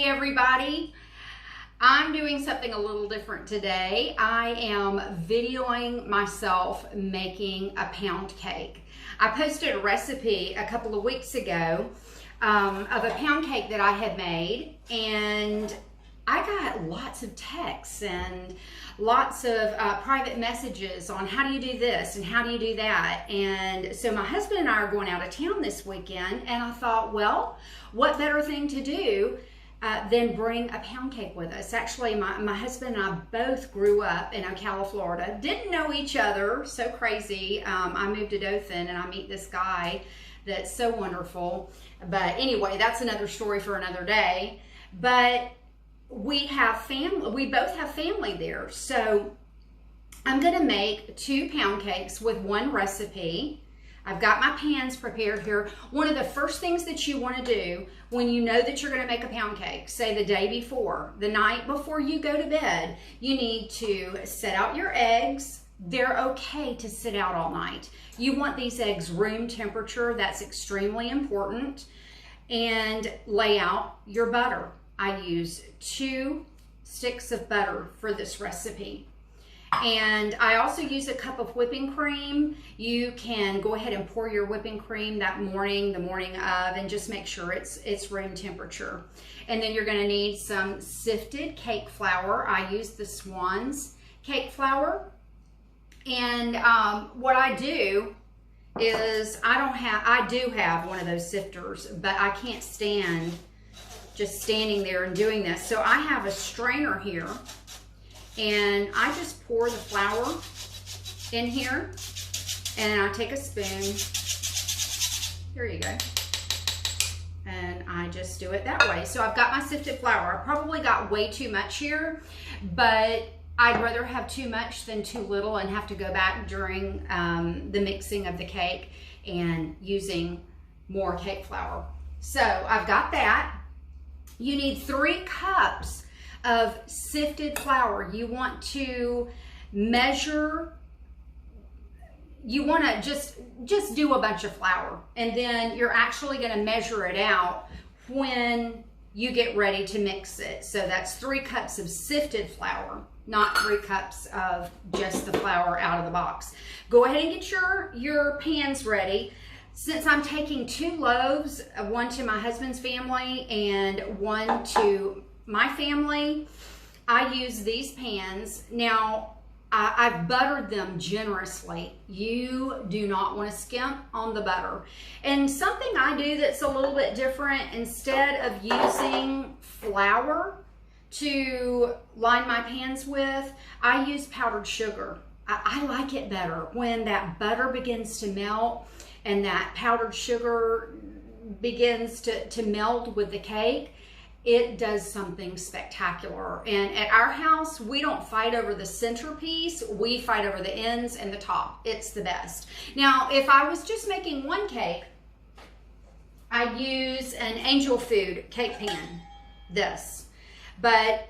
everybody. I'm doing something a little different today. I am videoing myself making a pound cake. I posted a recipe a couple of weeks ago of a pound cake that I had made, and I got lots of texts and lots of private messages on how do you do this and how do you do that. And so my husband and I are going out of town this weekend, and I thought, well, what better thing to do than bring a pound cake with us. Actually, my husband and I both grew up in Ocala, Florida. Didn't know each other, so crazy. I moved to Dothan and I meet this guy that's so wonderful. But anyway, that's another story for another day. But we have family, we both have family there. So I'm gonna make 2 pound cakes with one recipe. I've got my pans prepared here. One of the first things that you want to do when you know that you're going to make a pound cake, say the day before, the night before you go to bed, you need to set out your eggs. They're okay to sit out all night. You want these eggs room temperature. That's extremely important. And lay out your butter. I use 2 sticks of butter for this recipe. And I also use a cup of whipping cream. You can go ahead and pour your whipping cream that morning, the morning of, and just make sure it's room temperature. And then you're gonna need some sifted cake flour. I use the Swan's cake flour. And what I do is I do have one of those sifters, but I can't stand just standing there and doing this. So I have a strainer here. And I just pour the flour in here, and I take a spoon, here you go, and I just do it that way. So I've got my sifted flour. I probably got way too much here, but I'd rather have too much than too little and have to go back during the mixing of the cake and using more cake flour. So I've got that. You need 3 cups of sifted flour. You want to measure, you want to just do a bunch of flour, and then you're actually going to measure it out when you get ready to mix it. So that's 3 cups of sifted flour, not 3 cups of just the flour out of the box. Go ahead and get your pans ready. Since I'm taking 2 loaves, one to my husband's family and one to my family, I use these pans. Now, I've buttered them generously. You do not want to skimp on the butter. And something I do that's a little bit different, instead of using flour to line my pans with, I use powdered sugar. I like it better when that butter begins to melt and that powdered sugar begins to meld with the cake. It does something spectacular. And at our house, we don't fight over the centerpiece. We fight over the ends and the top. It's the best. Now, if I was just making one cake, I'd use an Angel Food cake pan, this. But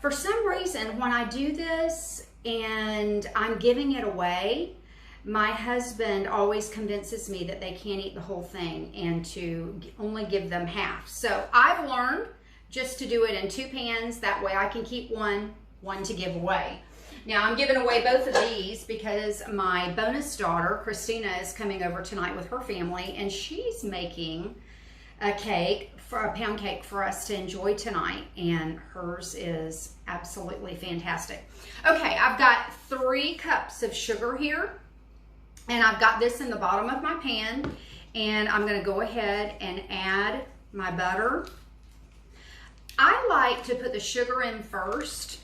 for some reason, when I do this and I'm giving it away, my husband always convinces me that they can't eat the whole thing and to only give them half. So I've learned just to do it in 2 pans. That way I can keep one to give away. Now I'm giving away both of these because my bonus daughter, Christina, is coming over tonight with her family, and she's making a cake, for a pound cake for us to enjoy tonight, and hers is absolutely fantastic. Okay, I've got 3 cups of sugar here. And I've got this in the bottom of my pan, and I'm going to go ahead and add my butter. I like to put the sugar in first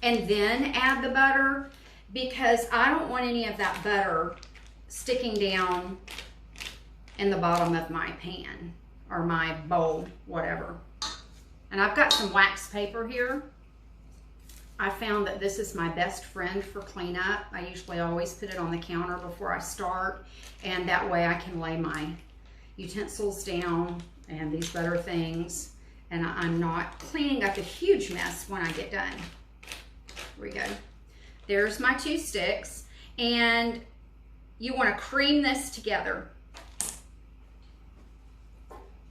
and then add the butter because I don't want any of that butter sticking down in the bottom of my pan or my bowl, whatever. And I've got some wax paper here. I found that this is my best friend for cleanup. I usually always put it on the counter before I start, and that way I can lay my utensils down and these butter things, and I'm not cleaning up a huge mess when I get done. Here we go. There's my 2 sticks, and you want to cream this together.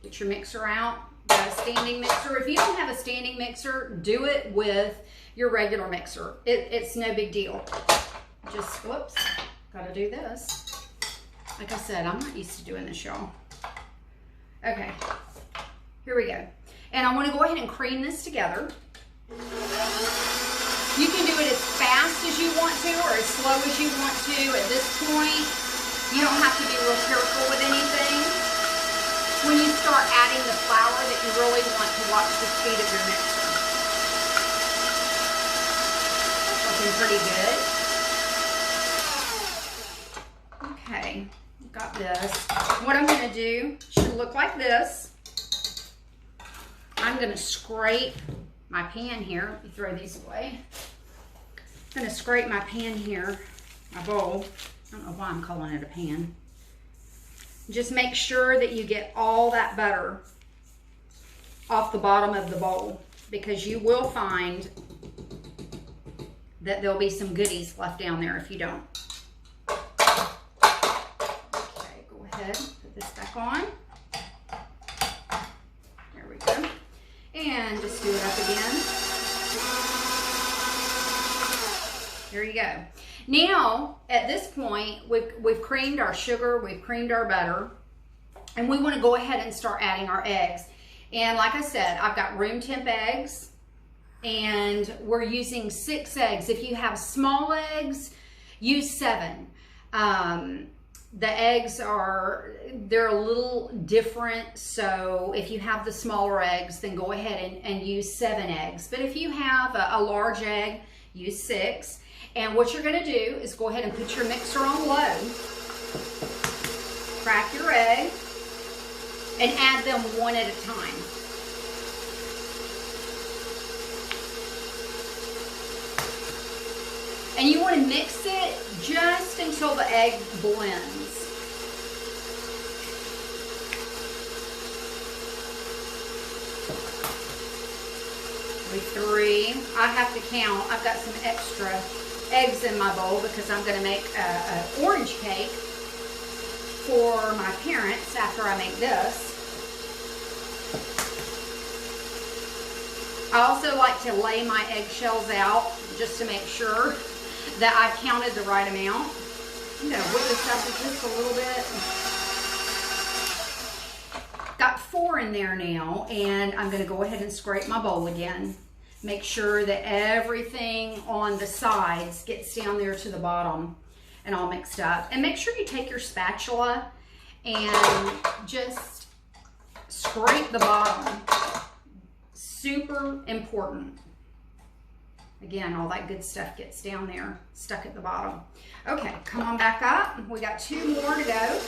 Get your mixer out, Got a standing mixer. If you don't have a standing mixer, do it with your regular mixer. It's no big deal. Just, whoops, gotta do this. Like I said, I'm not used to doing this, y'all. Okay, here we go. And I want to go ahead and cream this together. You can do it as fast as you want to or as slow as you want to. At this point, you don't have to be real careful with anything. When you start adding the flour that you really want to watch the speed of your mixer. Looking pretty good. Okay, got this. What I'm going to do should look like this. I'm going to scrape my pan here. Let me throw these away. I'm going to scrape my pan here, my bowl. I don't know why I'm calling it a pan. Just make sure that you get all that butter off the bottom of the bowl, because you will find that there'll be some goodies left down there if you don't. Okay, go ahead, put this back on. There we go. And just do it up again. There you go. Now, at this point, we've creamed our sugar, we've creamed our butter, and we want to go ahead and start adding our eggs. And like I said, I've got room temp eggs, and we're using 6 eggs. If you have small eggs, use 7. The eggs they're a little different, so if you have the smaller eggs, then go ahead and use 7 eggs. But if you have a large egg, use 6. And what you're going to do is go ahead and put your mixer on low, crack your egg, and add them one at a time. And you want to mix it just until the egg blends. With 3, I have to count. I've got some extra eggs in my bowl because I'm going to make an orange cake for my parents after I make this. I also like to lay my eggshells out just to make sure that I've counted the right amount. I'm going to whip this up just a little bit. Got 4 in there now, and I'm going to go ahead and scrape my bowl again. Make sure that everything on the sides gets down there to the bottom and all mixed up. And make sure you take your spatula and just scrape the bottom. Super important. Again, all that good stuff gets down there, stuck at the bottom. Okay, come on back up. We got 2 more to go.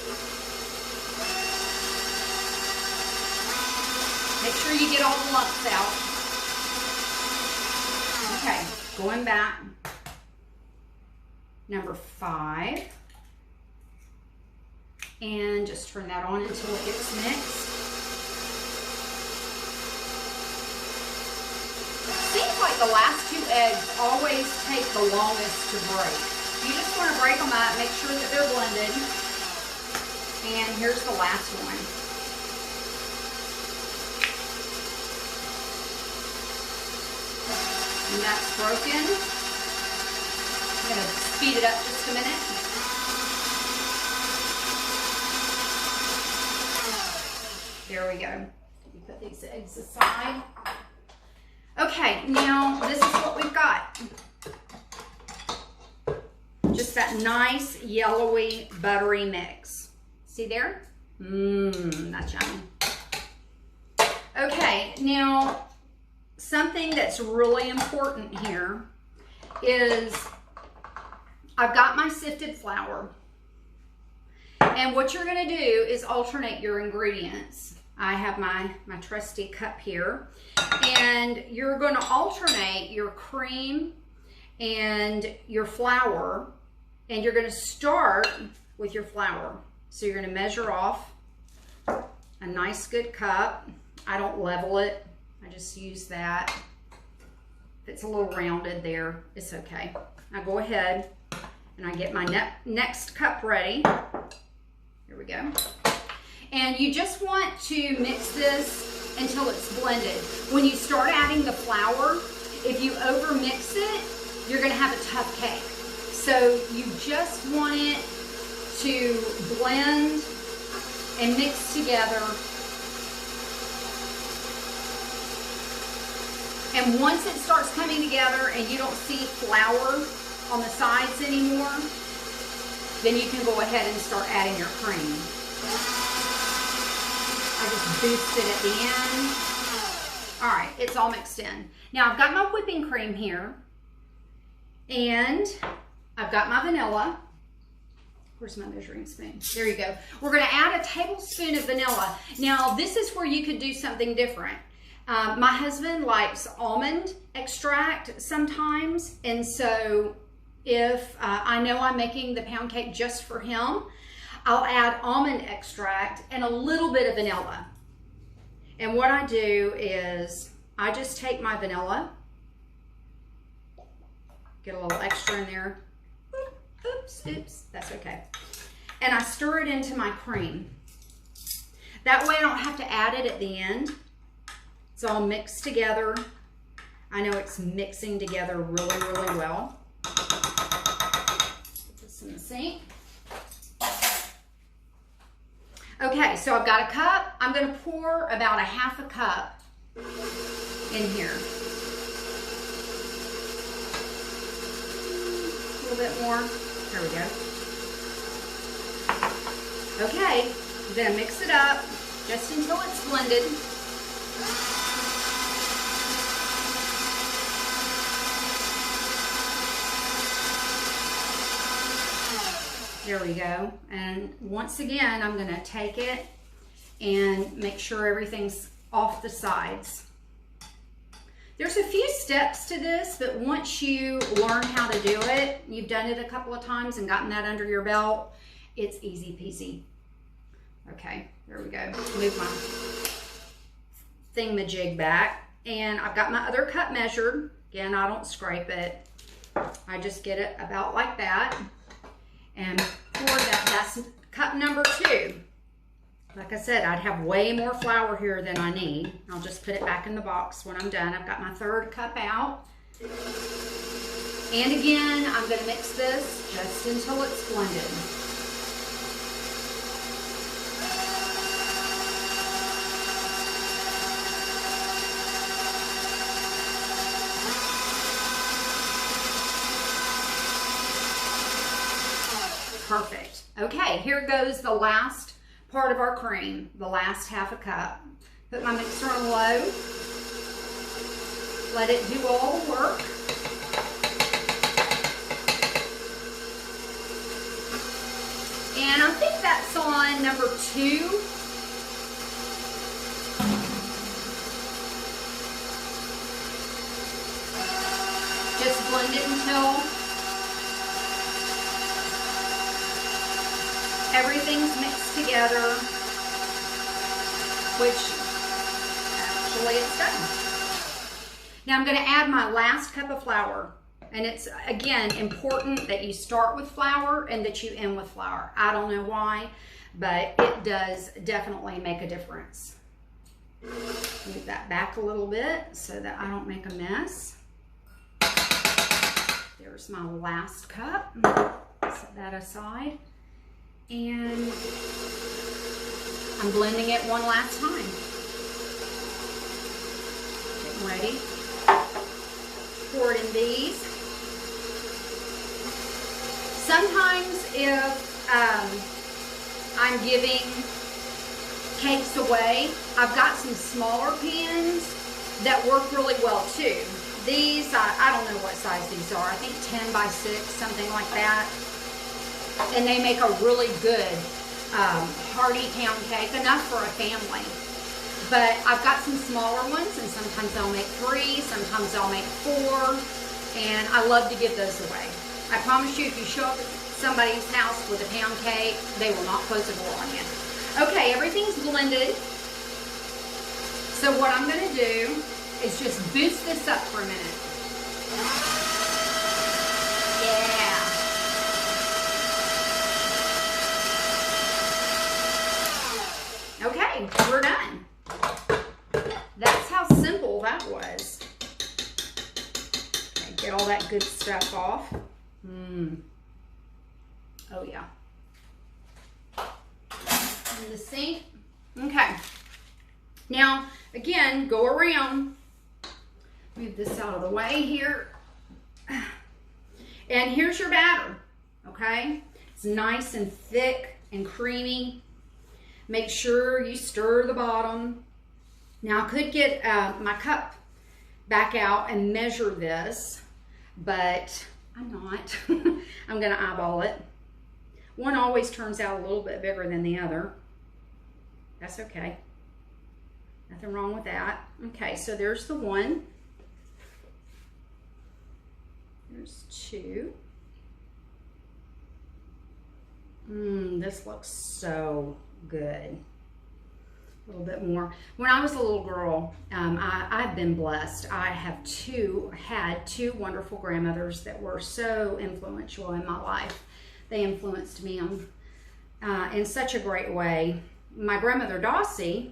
Make sure you get all the lumps out. Okay, going back. Number 5. And just turn that on until it gets mixed. Seems like the last 2 eggs always take the longest to break. You just want to break them up, make sure that they're blended. And here's the last one. And that's broken. I'm going to speed it up just a minute. There we go. Let me put these eggs aside. Okay, now this is what we've got. Just that nice yellowy buttery mix. See there? That's yummy. Okay, now something that's really important here is I've got my sifted flour. And what you're going to do is alternate your ingredients. I have my trusty cup here. And you're going to alternate your cream and your flour. And you're going to start with your flour. So you're going to measure off a nice good cup. I don't level it. I just use that. If it's a little rounded there, it's okay. I go ahead and I get my next cup ready. Here we go. And you just want to mix this until it's blended. When you start adding the flour, if you over mix it, you're going to have a tough cake. So you just want it to blend and mix together. And once it starts coming together and you don't see flour on the sides anymore, then you can go ahead and start adding your cream. I just boost it at the end. All right, it's all mixed in. Now I've got my whipping cream here, and I've got my vanilla. Where's my measuring spoon? There you go. We're gonna add a tablespoon of vanilla. Now this is where you could do something different. My husband likes almond extract sometimes, and so if I know I'm making the pound cake just for him, I'll add almond extract and a little bit of vanilla. And what I do is I just take my vanilla, get a little extra in there. Oops, that's okay. And I stir it into my cream. That way I don't have to add it at the end. It's all mixed together. I know it's mixing together really, really well. Put this in the sink. Okay, so I've got a cup. I'm going to pour about a half a cup in here. A little bit more. There we go. Okay, I'm going to mix it up just until it's blended. There we go. And once again, I'm going to take it and make sure everything's off the sides. There's a few steps to this, but once you learn how to do it, you've done it a couple of times and gotten that under your belt, it's easy peasy. Okay, there we go. Move my thingamajig back. And I've got my other cup measured. Again, I don't scrape it. I just get it about like that. And pour that. That's cup number 2. Like I said, I'd have way more flour here than I need. I'll just put it back in the box when I'm done. I've got my 3rd cup out. And again, I'm going to mix this just until it's blended. Perfect. Okay, here goes the last part of our cream, the last half a cup. Put my mixer on low. Let it do all the work. And I think that's on number 2. Just blend it until everything's mixed together, which actually it's done. Now I'm going to add my last cup of flour. And it's, again, important that you start with flour and that you end with flour. I don't know why, but it does definitely make a difference. Move that back a little bit so that I don't make a mess. There's my last cup. Set that aside. And I'm blending it one last time. Getting ready. Pour it in these. Sometimes if I'm giving cakes away, I've got some smaller pans that work really well too. These, I don't know what size these are. I think 10 by 6, something like that. And they make a really good hearty pound cake, enough for a family. But I've got some smaller ones, and sometimes I'll make 3, sometimes I'll make 4, and I love to give those away. I promise you, if you show up at somebody's house with a pound cake, they will not close the door on you. Okay, everything's blended. So what I'm going to do is just boost this up for a minute. Yeah. Okay, we're done. Get all that good stuff off. Oh yeah. In the sink. Okay. Now, again, go around. Move this out of the way here. And here's your batter, okay? It's nice and thick and creamy. Make sure you stir the bottom. Now, I could get my cup back out and measure this, but I'm not. I'm going to eyeball it. One always turns out a little bit bigger than the other. That's okay. Nothing wrong with that. Okay, so there's the one. There's two. This looks so good. A little bit more. When I was a little girl, I've been blessed. I had two wonderful grandmothers that were so influential in my life. They influenced me in such a great way. My grandmother Dossie,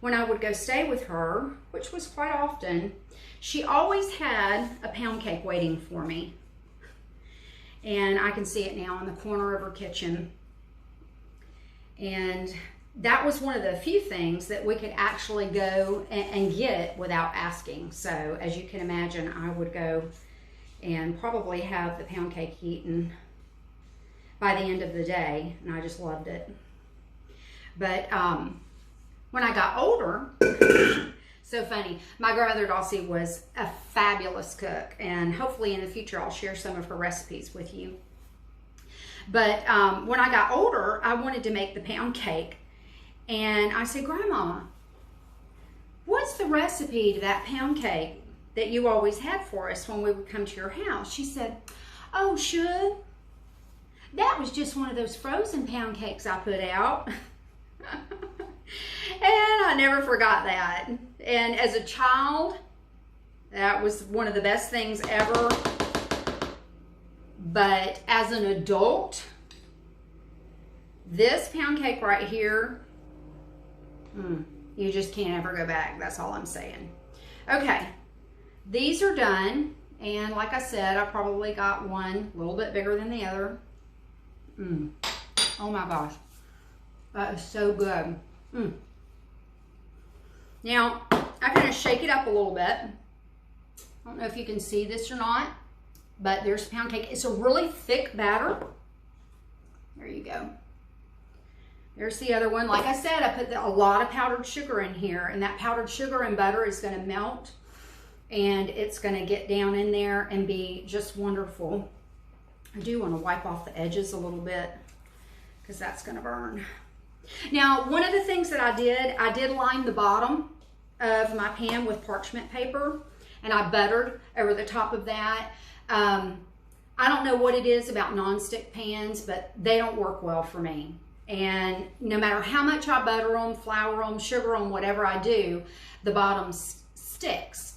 when I would go stay with her, which was quite often, she always had a pound cake waiting for me. And I can see it now in the corner of her kitchen. And that was one of the few things that we could actually go and get without asking. So as you can imagine, I would go and probably have the pound cake eaten by the end of the day, and I just loved it. But when I got older, so funny, my grandmother Dossie was a fabulous cook, and hopefully in the future I'll share some of her recipes with you. But when I got older, I wanted to make the pound cake, and I said, Grandma, what's the recipe to that pound cake that you always had for us when we would come to your house? She said, oh, Should, that was just one of those frozen pound cakes I put out. And I never forgot that. And as a child, that was one of the best things ever. But as an adult, this pound cake right here, you just can't ever go back. That's all I'm saying. Okay, these are done. And like I said, I probably got one a little bit bigger than the other. Oh my gosh. That is so good. Now, I kind of shake it up a little bit. I don't know if you can see this or not, but there's pound cake. It's a really thick batter. There you go. There's the other one. Like I said, I put a lot of powdered sugar in here, and that powdered sugar and butter is going to melt, and it's going to get down in there and be just wonderful. I do want to wipe off the edges a little bit because that's going to burn. Now, one of the things that I did line the bottom of my pan with parchment paper, and I buttered over the top of that. I don't know what it is about nonstick pans, but they don't work well for me. And no matter how much I butter them, flour them, sugar them, whatever I do, the bottom sticks.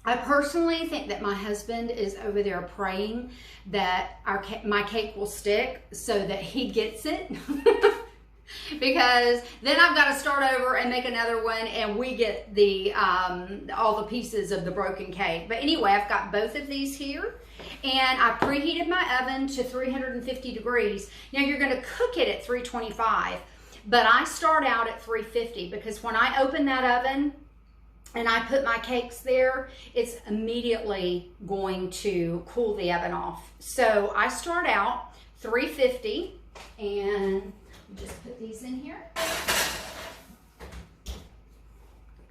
I personally think that my husband is over there praying that my cake will stick so that he gets it. Because then I've got to start over and make another one, and we get the all the pieces of the broken cake. But anyway, I've got both of these here, and I preheated my oven to 350 degrees. Now you're going to cook it at 325, but I start out at 350 because when I open that oven and I put my cakes there, it's immediately going to cool the oven off. So I start out 350, and just put these in here.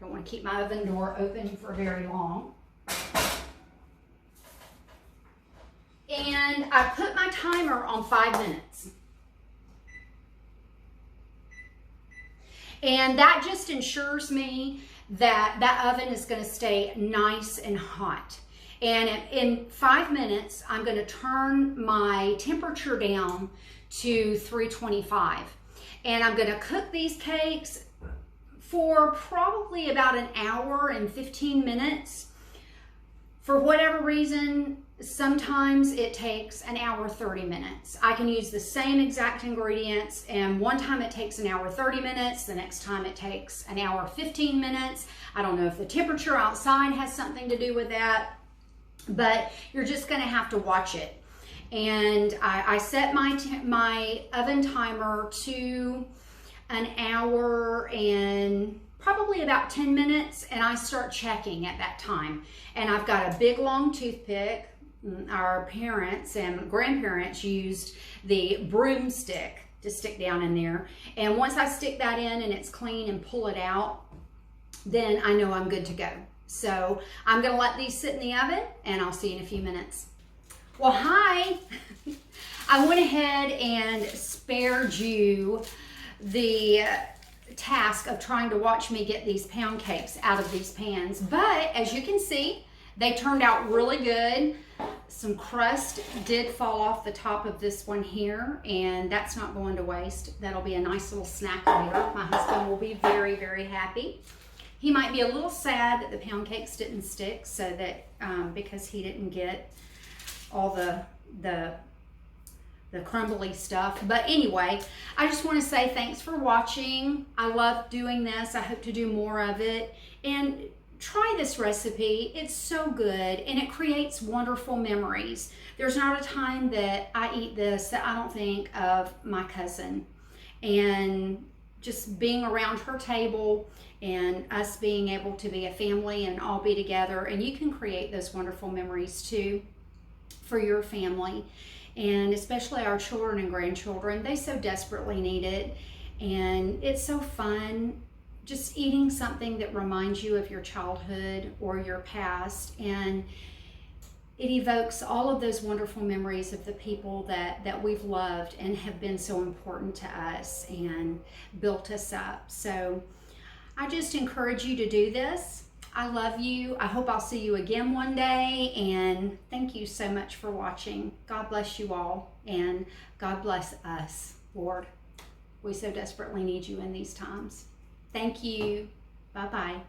Don't want to keep my oven door open for very long. And I put my timer on 5 minutes. And that just ensures me that that oven is going to stay nice and hot. And in 5 minutes, I'm going to turn my temperature down to 325. And I'm going to cook these cakes for probably about an hour and 15 minutes. For whatever reason, sometimes it takes an hour 30 minutes. I can use the same exact ingredients, and one time it takes an hour 30 minutes, the next time it takes an hour 15 minutes. I don't know if the temperature outside has something to do with that. but you're just going to have to watch it. And I set my oven timer to an hour and probably about 10 minutes, and I start checking at that time. And I've got a big long toothpick. Our parents and grandparents used the broomstick to stick down in there. And once I stick that in and it's clean and pull it out, then I know I'm good to go. So I'm gonna let these sit in the oven and I'll see you in a few minutes. Well, hi. I went ahead and spared you the task of trying to watch me get these pound cakes out of these pans. But as you can see, they turned out really good. Some crust did fall off the top of this one here, and that's not going to waste. That'll be a nice little snack later. My husband will be very, very happy. He might be a little sad that the pound cakes didn't stick, so that because he didn't get all the crumbly stuff. But anyway, I just want to say thanks for watching. I love doing this. I hope to do more of it. And try this recipe. It's so good and it creates wonderful memories. There's not a time that I eat this that I don't think of my cousin, and just being around her table and us being able to be a family and all be together. And you can create those wonderful memories too for your family, and especially our children and grandchildren. They so desperately need it, and it's so fun just eating something that reminds you of your childhood or your past, and it evokes all of those wonderful memories of the people that we've loved and have been so important to us and built us up. So I just encourage you to do this. I love you. I hope I'll see you again one day, and thank you so much for watching. God bless you all, and God bless us, Lord. We so desperately need you in these times. Thank you. Bye-bye.